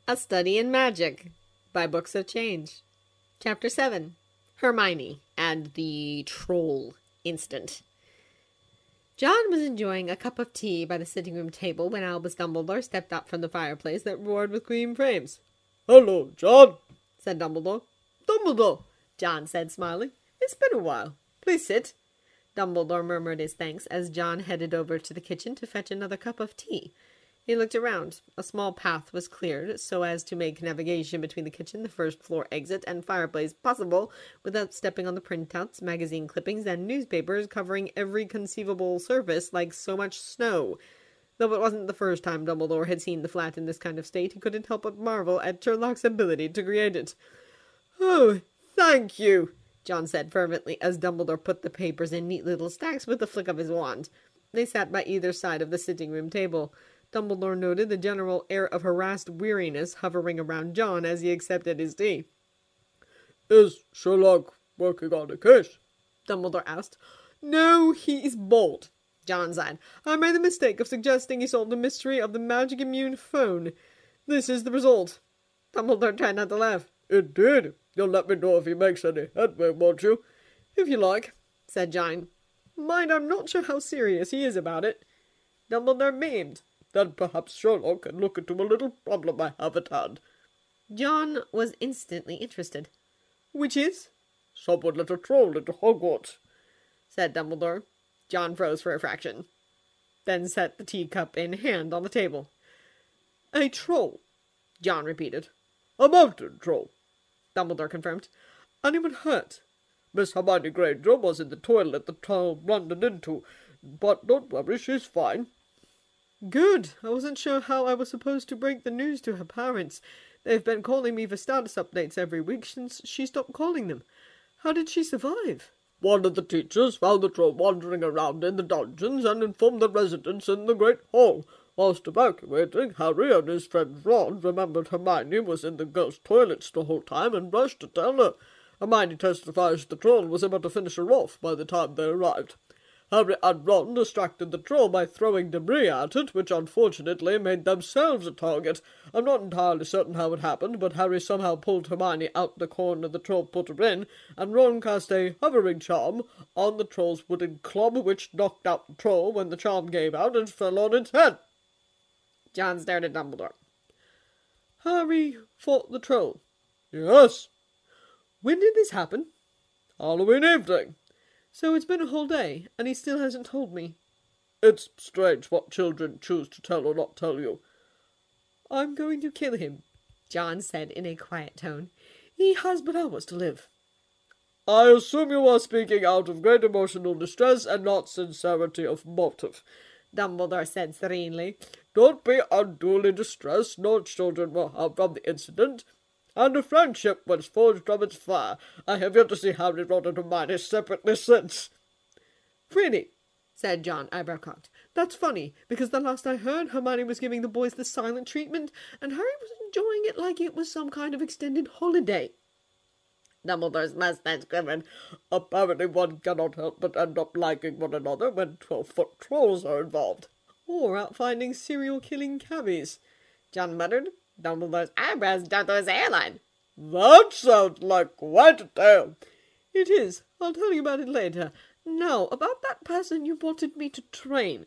A Study in Magic by Books of Change. Chapter 7. Hermione and the Troll Instant. John was enjoying a cup of tea by the sitting-room table when Albus Dumbledore stepped out from the fireplace that roared with green flames. "Hello, John," said Dumbledore. "Dumbledore," John said, smiling. "It's been a while. Please sit." Dumbledore murmured his thanks as John headed over to the kitchen to fetch another cup of tea. He looked around. A small path was cleared so as to make navigation between the kitchen, the first-floor exit, and fireplace possible without stepping on the printouts, magazine clippings, and newspapers covering every conceivable surface like so much snow. Though it wasn't the first time Dumbledore had seen the flat in this kind of state, he couldn't help but marvel at Sherlock's ability to create it. "Oh, thank you," John said fervently as Dumbledore put the papers in neat little stacks with a flick of his wand. They sat by either side of the sitting-room table. Dumbledore noted the general air of harassed weariness hovering around John as he accepted his tea. "Is Sherlock working on a case?" Dumbledore asked. "No, he is bored," John said. "I made the mistake of suggesting he solved the mystery of the magic immune phone. This is the result." Dumbledore tried not to laugh. "Indeed. You'll let me know if he makes any headway, won't you?" "If you like," said John. "Mind, I'm not sure how serious he is about it." Dumbledore beamed. "Then perhaps Sherlock can look into a little problem I have at hand." John was instantly interested. "Which is?" "Someone let a troll into Hogwarts," said Dumbledore. John froze for a fraction, then set the teacup in hand on the table. "A troll," John repeated. "A mountain troll," Dumbledore confirmed. "Anyone hurt?" "Miss Hermione Granger was in the toilet the troll blundered into, but don't worry, she's fine." "Good. I wasn't sure how I was supposed to break the news to her parents. They've been calling me for status updates every week since she stopped calling them. How did she survive?" "One of the teachers found the troll wandering around in the dungeons and informed the residents in the Great Hall. Whilst evacuating, Harry and his friend Ron remembered Hermione was in the girls' toilets the whole time and rushed to tell her. Hermione testifies the troll was able to finish her off by the time they arrived. Harry and Ron distracted the troll by throwing debris at it, which unfortunately made themselves a target. I'm not entirely certain how it happened, but Harry somehow pulled Hermione out the corner the troll put her in, and Ron cast a hovering charm on the troll's wooden club, which knocked out the troll when the charm gave out and fell on its head." John stared at Dumbledore. "Harry fought the troll?" "Yes." "When did this happen?" "Halloween evening." "So it's been a whole day, and he still hasn't told me." "It's strange what children choose to tell or not tell you." "I'm going to kill him," John said in a quiet tone. "He has but hours to live." "I assume you are speaking out of great emotional distress and not sincerity of motive," Dumbledore said serenely. "Don't be unduly distressed. No children were harmed from the incident, and a friendship was forged from its fire. I have yet to see Harry, Ron, and Hermione separately since." "Really?" said John, eyebrow cocked. "That's funny, because the last I heard, Hermione was giving the boys the silent treatment, and Harry was enjoying it like it was some kind of extended holiday." Dumbledore's mustache quivered. "Apparently one cannot help but end up liking one another when 12-foot trolls are involved." "Or out finding serial-killing cabbies," John muttered. Dumbledore's eyebrows jumped to his hairline. "That sounds like quite a tale." "It is. I'll tell you about it later. Now, about that person you wanted me to train."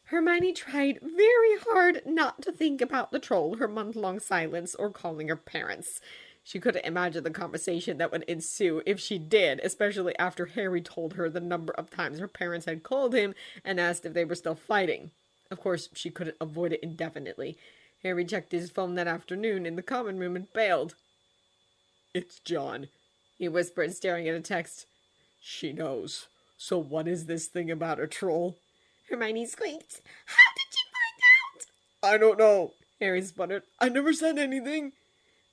Hermione tried very hard not to think about the troll, her month-long silence, or calling her parents. She couldn't imagine the conversation that would ensue if she did, especially after Harry told her the number of times her parents had called him and asked if they were still fighting. Of course, she couldn't avoid it indefinitely. Harry checked his phone that afternoon in the common room and bailed. "It's John," he whispered, staring at a text. "She knows. So what is this thing about a troll?" Hermione squeaked. "How did you find out?" "I don't know," Harry sputtered. "I never said anything."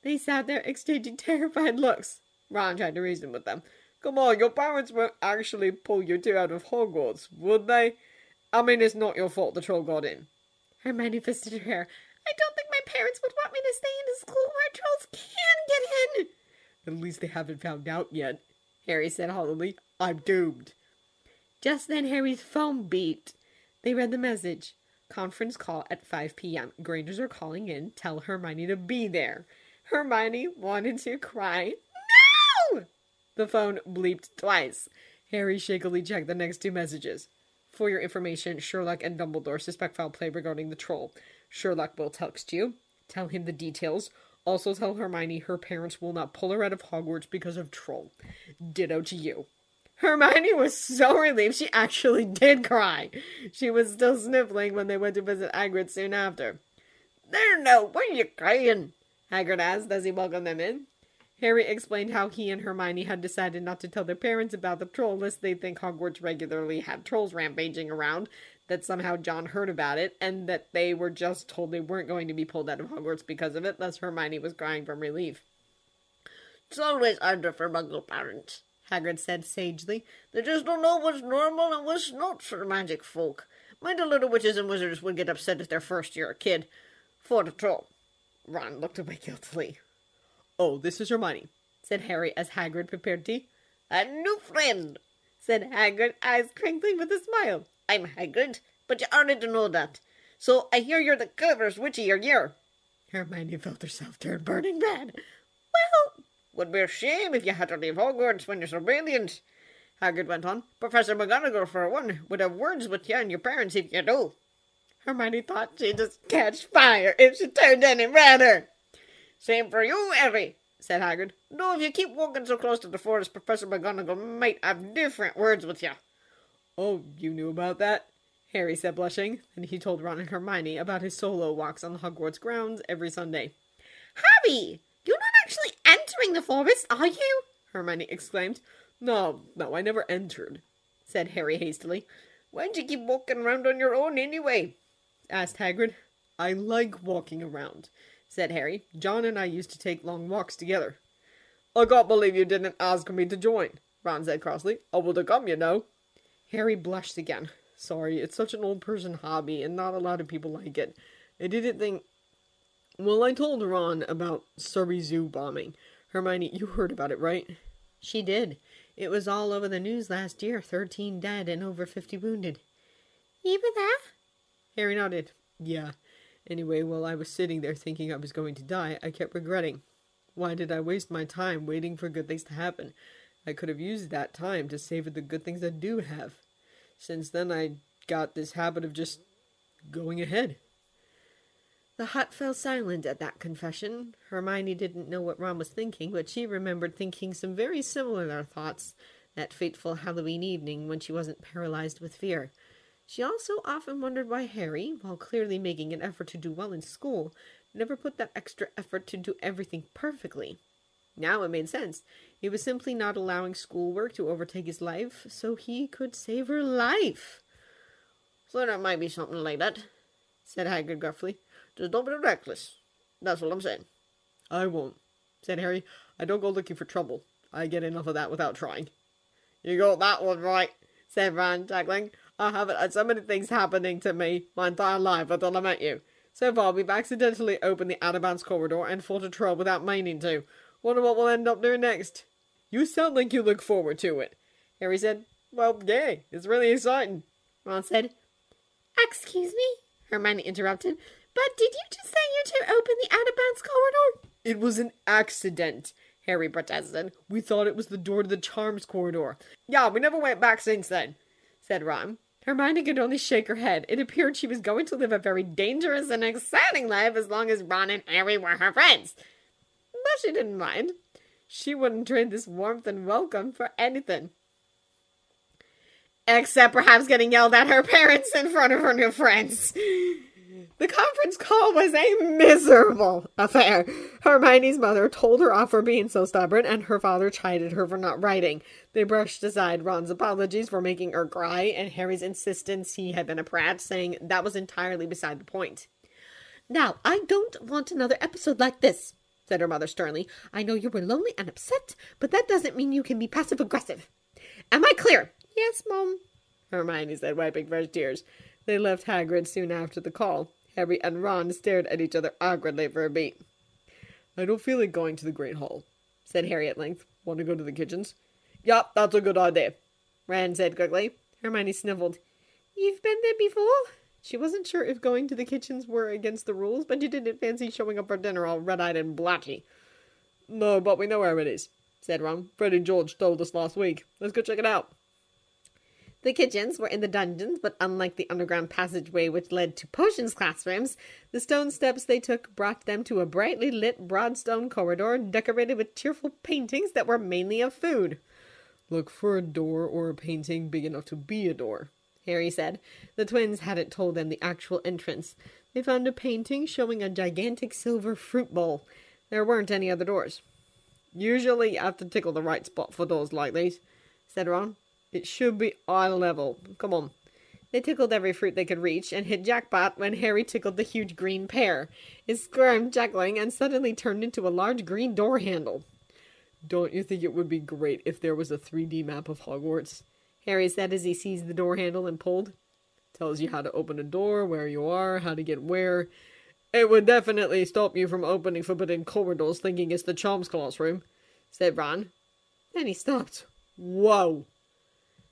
They sat there exchanging terrified looks. Ron tried to reason with them. "Come on, your parents won't actually pull you two out of Hogwarts, would they? I mean, it's not your fault the troll got in." Hermione fisted her hair. "I don't think my parents would want me to stay in a school where trolls can get in." "At least they haven't found out yet," Harry said hollowly. "I'm doomed." Just then Harry's phone beeped. They read the message. Conference call at 5 p.m. Grangers are calling in. Tell Hermione to be there. Hermione wanted to cry. No! The phone bleeped twice. Harry shakily checked the next two messages. For your information, Sherlock and Dumbledore suspect foul play regarding the troll. Sherlock will text you. Tell him the details. Also tell Hermione her parents will not pull her out of Hogwarts because of troll. Ditto to you. Hermione was so relieved she actually did cry. She was still sniffling when they went to visit Hagrid soon after. There now, why are you crying? Hagrid asked as he welcomed them in. Harry explained how he and Hermione had decided not to tell their parents about the troll lest they think Hogwarts regularly had trolls rampaging around, that somehow John heard about it, and that they were just told they weren't going to be pulled out of Hogwarts because of it, thus Hermione was crying from relief. It's always harder for Muggle parents, Hagrid said sagely. They just don't know what's normal and what's not for magic folk. Mind the little witches and wizards would get upset if their first year kid fought a troll. Ron looked away guiltily. Oh, this is Hermione, said Harry as Hagrid prepared tea. A new friend, said Hagrid, eyes twinkling with a smile. I'm Hagrid, but you already know that. So I hear you're the cleverest witch of your year. Hermione felt herself turn burning red. Well, would be a shame if you had to leave Hogwarts when you're so brilliant, Hagrid went on. Professor McGonagall, for one, would have words with you and your parents if you do. Hermione thought she'd just catch fire if she turned any redder. Same for you, Harry, said Hagrid. Though if you keep walking so close to the forest, Professor McGonagall might have different words with you. Oh, you knew about that? Harry said, blushing, and he told Ron and Hermione about his solo walks on the Hogwarts grounds every Sunday. Harry, you're not actually entering the forest, are you? Hermione exclaimed. No, I never entered, said Harry hastily. Why'd you keep walking around on your own anyway? Asked Hagrid. I like walking around, said Harry. John and I used to take long walks together. I can't believe you didn't ask me to join, Ron said crossly. I would have come, you know. Harry blushed again. Sorry, it's such an old-person hobby, and not a lot of people like it. I didn't think... Well, I told Ron about Surrey Zoo bombing. Hermione, you heard about it, right? She did. It was all over the news last year. 13 dead and over 50 wounded. Even that? Harry nodded. Yeah. Anyway, while I was sitting there thinking I was going to die, I kept regretting. Why did I waste my time waiting for good things to happen? I could have used that time to savor the good things I do have. Since then, I got this habit of just going ahead. The hut fell silent at that confession. Hermione didn't know what Ron was thinking, but she remembered thinking some very similar thoughts that fateful Halloween evening when she wasn't paralyzed with fear. She also often wondered why Harry, while clearly making an effort to do well in school, never put that extra effort to do everything perfectly. Now it made sense. He was simply not allowing schoolwork to overtake his life, so he could savor life. So there might be something like that, said Hagrid gruffly. Just don't be reckless. That's what I'm saying. I won't, said Harry. I don't go looking for trouble. I get enough of that without trying. You got that one right, said Ron, chuckling. I haven't had so many things happening to me my entire life until I met you. So far, we've accidentally opened the out-of-bounds corridor and fought a troll without meaning to. Wonder what we'll end up doing next. You sound like you look forward to it, Harry said. Well, yeah, it's really exciting, Ron said. Excuse me, Hermione interrupted, but did you just say you two opened the out-of-bounds corridor? It was an accident, Harry protested. We thought it was the door to the charms corridor. Yeah, we never went back since then, said Ron. Hermione could only shake her head. It appeared she was going to live a very dangerous and exciting life as long as Ron and Harry were her friends. But she didn't mind. She wouldn't trade this warmth and welcome for anything. Except perhaps getting yelled at her parents in front of her new friends. The conference call was a miserable affair. Hermione's mother told her off for being so stubborn, and her father chided her for not writing. They brushed aside Ron's apologies for making her cry, and Harry's insistence he had been a prat, saying that was entirely beside the point. Now, I don't want another episode like this, said her mother sternly. I know you were lonely and upset, but that doesn't mean you can be passive-aggressive. Am I clear? Yes, Mom, Hermione said, wiping fresh tears. They left Hagrid soon after the call. Harry and Ron stared at each other awkwardly for a beat. I don't feel like going to the Great Hall, said Harry at length. Want to go to the kitchens? Yup, that's a good idea, Ron said quickly. Hermione sniffled. You've been there before? She wasn't sure if going to the kitchens were against the rules, but she didn't fancy showing up for dinner all red-eyed and blotchy. No, but we know where it is, said Ron. Fred and George told us last week. Let's go check it out. The kitchens were in the dungeons, but unlike the underground passageway which led to potions classrooms, the stone steps they took brought them to a brightly lit broad stone corridor decorated with cheerful paintings that were mainly of food. Look for a door or a painting big enough to be a door, Harry said. The twins hadn't told them the actual entrance. They found a painting showing a gigantic silver fruit bowl. There weren't any other doors. Usually you have to tickle the right spot for doors like these, said Ron. It should be eye level. Come on. They tickled every fruit they could reach and hit jackpot when Harry tickled the huge green pear. It squirmed, juggling, and suddenly turned into a large green door handle. Don't you think it would be great if there was a 3D map of Hogwarts? Harry said as he seized the door handle and pulled. Tells you how to open a door, where you are, how to get where. It would definitely stop you from opening forbidden corridors thinking it's the Charms classroom, said Ron. Then he stopped. Whoa!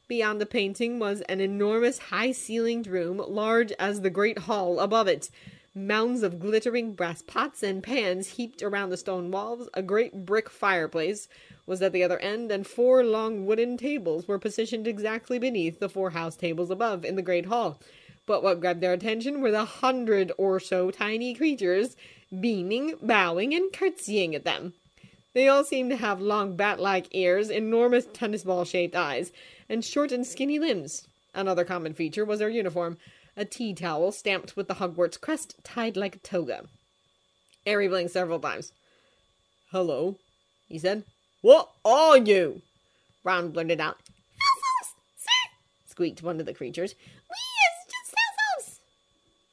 Beyond the painting was an enormous high-ceilinged room, large as the great hall above it. Mounds of glittering brass pots and pans heaped around the stone walls, a great brick fireplace was at the other end, and 4 long wooden tables were positioned exactly beneath the 4 house tables above in the great hall. But what grabbed their attention were the 100 or so tiny creatures beaming, bowing, and curtsying at them. They all seemed to have long bat-like ears, enormous tennis ball-shaped eyes, and short and skinny limbs. Another common feature was their uniform, a tea towel stamped with the Hogwarts crest tied like a toga. Harry blinked several times. Hello, he said. What are you? Ron blurted out. Househouse, sir, squeaked one of the creatures. We is just househouse.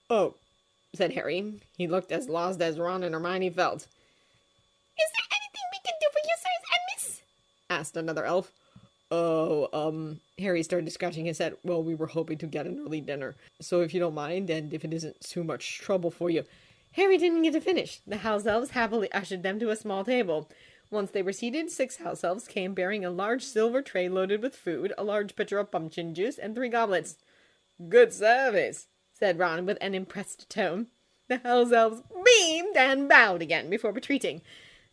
Oh, said Harry. He looked as lost as Ron and Hermione felt. Is there anything we can do for you, sirs and miss? Asked another elf. Harry started scratching his head. Well, we were hoping to get an early dinner. So if you don't mind, and if it isn't too much trouble for you. Harry didn't get to finish. The house elves happily ushered them to a small table. Once they were seated, 6 house elves came bearing a large silver tray loaded with food, a large pitcher of pumpkin juice, and 3 goblets. Good service, said Ron with an impressed tone. The house elves beamed and bowed again before retreating.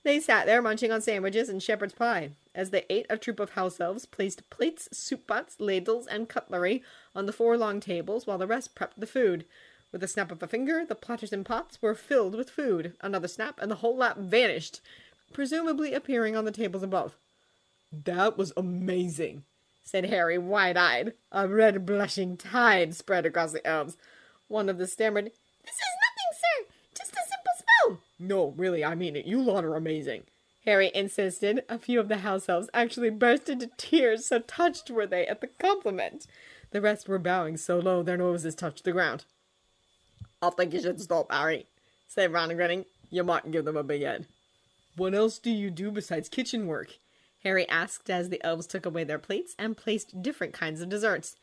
They sat there munching on sandwiches and shepherd's pie. As they ate, a troop of house elves placed plates, soup pots, ladles, and cutlery on the 4 long tables while the rest prepped the food. With a snap of a finger, the platters and pots were filled with food. Another snap, and the whole lap vanished, presumably appearing on the tables above. That was amazing, said Harry, wide-eyed. A red blushing tide spread across the elves. One of them stammered, This is nothing, sir. Just a simple spell. No, really, I mean it. You lot are amazing. Harry insisted. A few of the house elves actually burst into tears, so touched were they at the compliment. The rest were bowing so low their noses touched the ground. I think you should stop, Harry, said Ron, grinning. You might give them a big head. What else do you do besides kitchen work? Harry asked as the elves took away their plates and placed different kinds of desserts.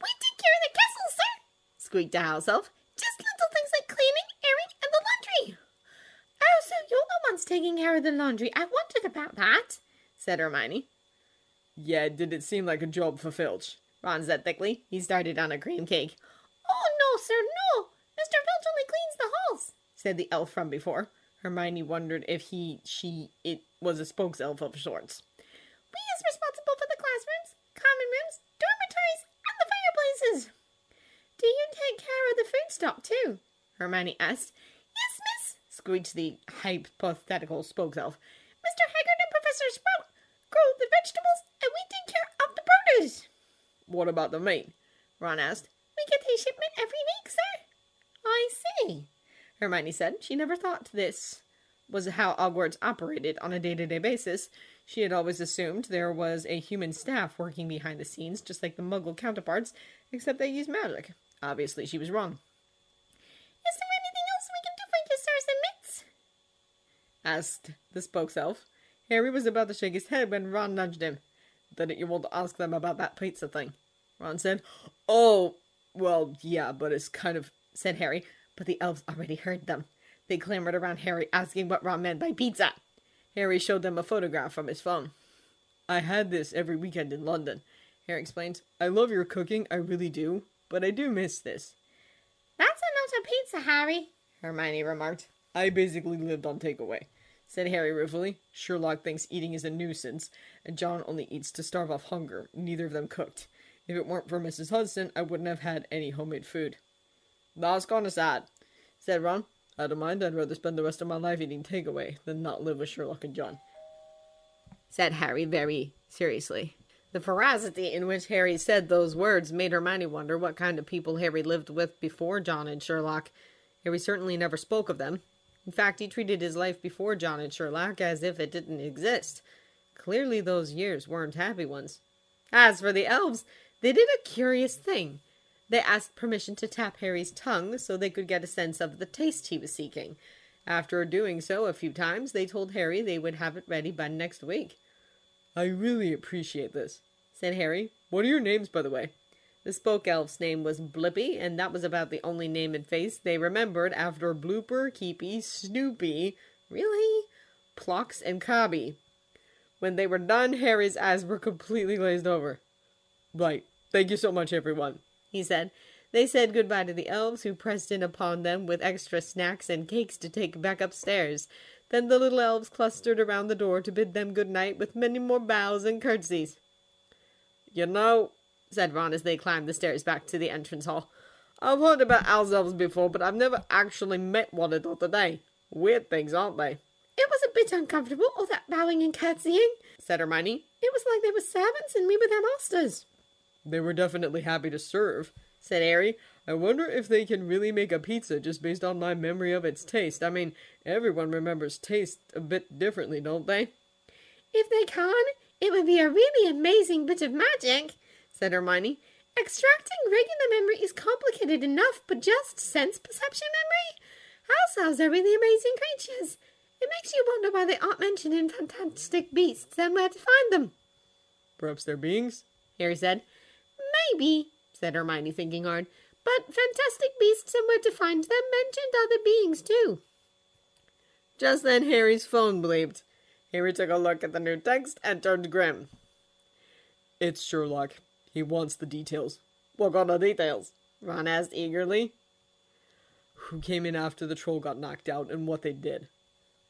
We take care of the castle, sir, squeaked a house elf. Just little things like cleaning, airing, and the laundry. Oh, so you're the ones taking care of the laundry. I wondered about that, said Hermione. Yeah, did it seem like a job for Filch? Ron said thickly. He started on a cream cake. Oh, no, sir, no. Mr. Filch only cleans the halls, said the elf from before. Hermione wondered if it was a spokes elf of sorts. We is responsible for the classrooms, common rooms, dormitories, and the fireplaces. Do you take care of the food stock, too? Hermione asked. Yes, miss, squeaked the hypothetical spokes elf. Mr. Haggard and Professor Sprout grow the vegetables, and we take care of the produce. What about the meat? Ron asked. We get a shipment every week, sir. I see, Hermione said. She never thought this was how Hogwarts operated on a day-to-day basis. She had always assumed there was a human staff working behind the scenes, just like the Muggle counterparts, except they used magic. Obviously, she was wrong. Is there anything else we can do for you, sirs and mitts? Asked the spokes elf. Harry was about to shake his head when Ron nudged him. Didn't you want to ask them about that pizza thing? Ron said. Oh, well, yeah, but it's kind of... said Harry, but the elves already heard them. They clamored around Harry, asking what Ron meant by pizza. Harry showed them a photograph from his phone. I had this every weekend in London, Harry explained. I love your cooking, I really do, but I do miss this. about a pizza, Harry? Hermione remarked. I basically lived on takeaway, said Harry ruefully. Sherlock thinks eating is a nuisance, and John only eats to starve off hunger. Neither of them cooked. If it weren't for Mrs. Hudson, I wouldn't have had any homemade food. That's kinda sad, said Ron. I don't mind. I'd rather spend the rest of my life eating takeaway than not live with Sherlock and John, said Harry very seriously. The ferocity in which Harry said those words made Hermione wonder what kind of people Harry lived with before John and Sherlock. Harry certainly never spoke of them. In fact, he treated his life before John and Sherlock as if it didn't exist. Clearly those years weren't happy ones. As for the elves, they did a curious thing. They asked permission to tap Harry's tongue so they could get a sense of the taste he was seeking. After doing so a few times, they told Harry they would have it ready by next week. I really appreciate this, said Harry. What are your names, by the way? The spoke elf's name was Blippi, and that was about the only name and face they remembered after Blooper, Keepy, Snoopy, really? Plux, and Cobby. When they were done, Harry's eyes were completely glazed over. Right. Thank you so much, everyone, he said. They said goodbye to the elves, who pressed in upon them with extra snacks and cakes to take back upstairs. Then the little elves clustered around the door to bid them good night with many more bows and curtsies. You know, said Ron as they climbed the stairs back to the entrance hall, I've heard about house elves before, but I've never actually met one until today. Weird things, aren't they? It was a bit uncomfortable, all that bowing and curtsying, said Hermione. It was like they were servants and we were their masters. They were definitely happy to serve, said Harry. I wonder if they can really make a pizza just based on my memory of its taste. I mean, everyone remembers taste a bit differently, don't they? If they can, it would be a really amazing bit of magic, said Hermione. Extracting regular memory is complicated enough, but just sense perception memory? House elves are really amazing creatures. It makes you wonder why they aren't mentioned in Fantastic Beasts and where to find them. Perhaps they're beings? Harry said. Maybe, said Hermione, thinking hard. But Fantastic Beasts and where to find them mentioned other beings too. Just then Harry's phone bleeped. Harry took a look at the new text and turned grim. It's Sherlock. He wants the details. What kind of details? Ron asked eagerly. Who came in after the troll got knocked out and what they did.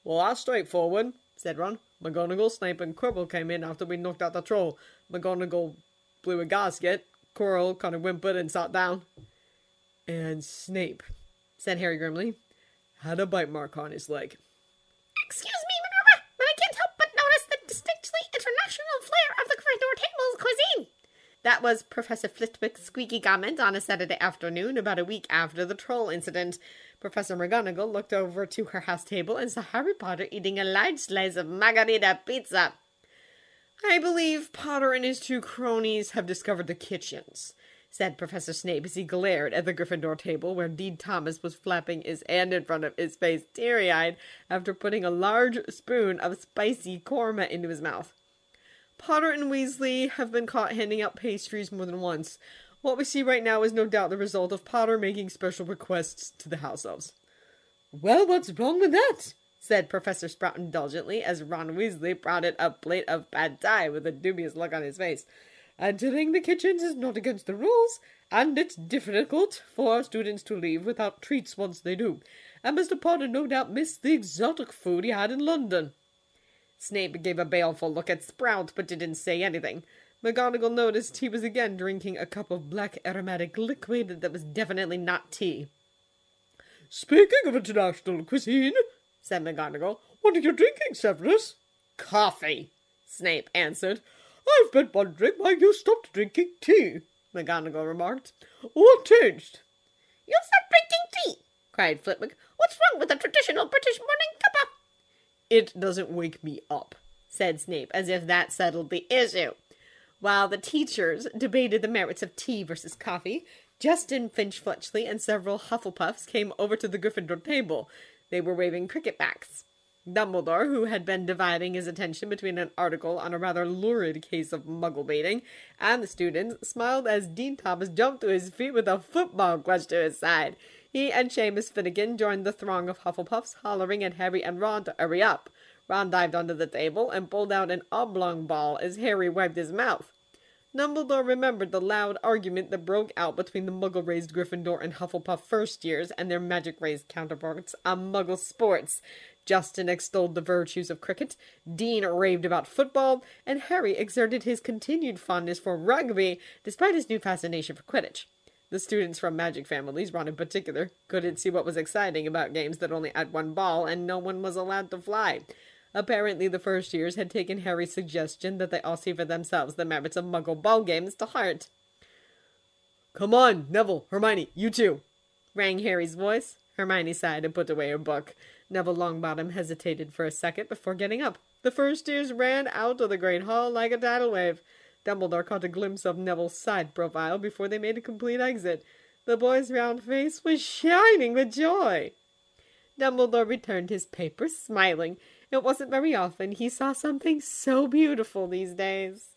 Well, that's straightforward, said Ron. McGonagall, Snape, and Quirrell came in after we knocked out the troll. McGonagall blew a gasket. Quirrell kind of whimpered and sat down. And Snape, said Harry grimly, had a bite mark on his leg. Excuse me, Minerva, but I can't help but notice the distinctly international flair of the Gryffindor table's cuisine. That was Professor Flitwick's squeaky comment on a Saturday afternoon about a week after the troll incident. Professor McGonagall looked over to her house table and saw Harry Potter eating a large slice of margarita pizza. I believe Potter and his two cronies have discovered the kitchens, said Professor Snape as he glared at the Gryffindor table where Dean Thomas was flapping his hand in front of his face, teary-eyed, after putting a large spoon of spicy korma into his mouth. Potter and Weasley have been caught handing out pastries more than once. What we see right now is no doubt the result of Potter making special requests to the house elves. Well, what's wrong with that? Said Professor Sprout indulgently as Ron Weasley brought it a plate of pad thai with a dubious look on his face. Entering the kitchens is not against the rules, and it's difficult for our students to leave without treats once they do. And Mr. Potter no doubt missed the exotic food he had in London. Snape gave a baleful look at Sprout, but didn't say anything. McGonagall noticed he was again drinking a cup of black aromatic liquid that was definitely not tea. Speaking of international cuisine, said McGonagall, what are you drinking, Severus? Coffee, Snape answered. I've been wondering why you stopped drinking tea, McGonagall remarked. What changed? You stopped drinking tea, cried Flitwick. What's wrong with the traditional British morning cuppa? It doesn't wake me up, said Snape, as if that settled the issue. While the teachers debated the merits of tea versus coffee, Justin Finch-Fletchley and several Hufflepuffs came over to the Gryffindor table. They were waving cricket bats. Dumbledore, who had been dividing his attention between an article on a rather lurid case of muggle baiting, and the students, smiled as Dean Thomas jumped to his feet with a football clutched to his side. He and Seamus Finnegan joined the throng of Hufflepuffs, hollering at Harry and Ron to hurry up. Ron dived onto the table and pulled out an oblong ball as Harry wiped his mouth. Dumbledore remembered the loud argument that broke out between the Muggle-raised Gryffindor and Hufflepuff first years and their magic-raised counterparts on Muggle sports. Justin extolled the virtues of cricket, Dean raved about football, and Harry exerted his continued fondness for rugby despite his new fascination for Quidditch. The students from magic families, Ron in particular, couldn't see what was exciting about games that only had one ball and no one was allowed to fly. Apparently, the first years had taken Harry's suggestion that they all see for themselves the merits of Muggle ball games to heart. "Come on, Neville, Hermione, you two," rang Harry's voice. Hermione sighed and put away her book. Neville Longbottom hesitated for a second before getting up. The first years ran out of the great hall like a tidal wave. Dumbledore caught a glimpse of Neville's side profile before they made a complete exit. The boy's round face was shining with joy. Dumbledore returned his paper, smiling. It wasn't very often he saw something so beautiful these days.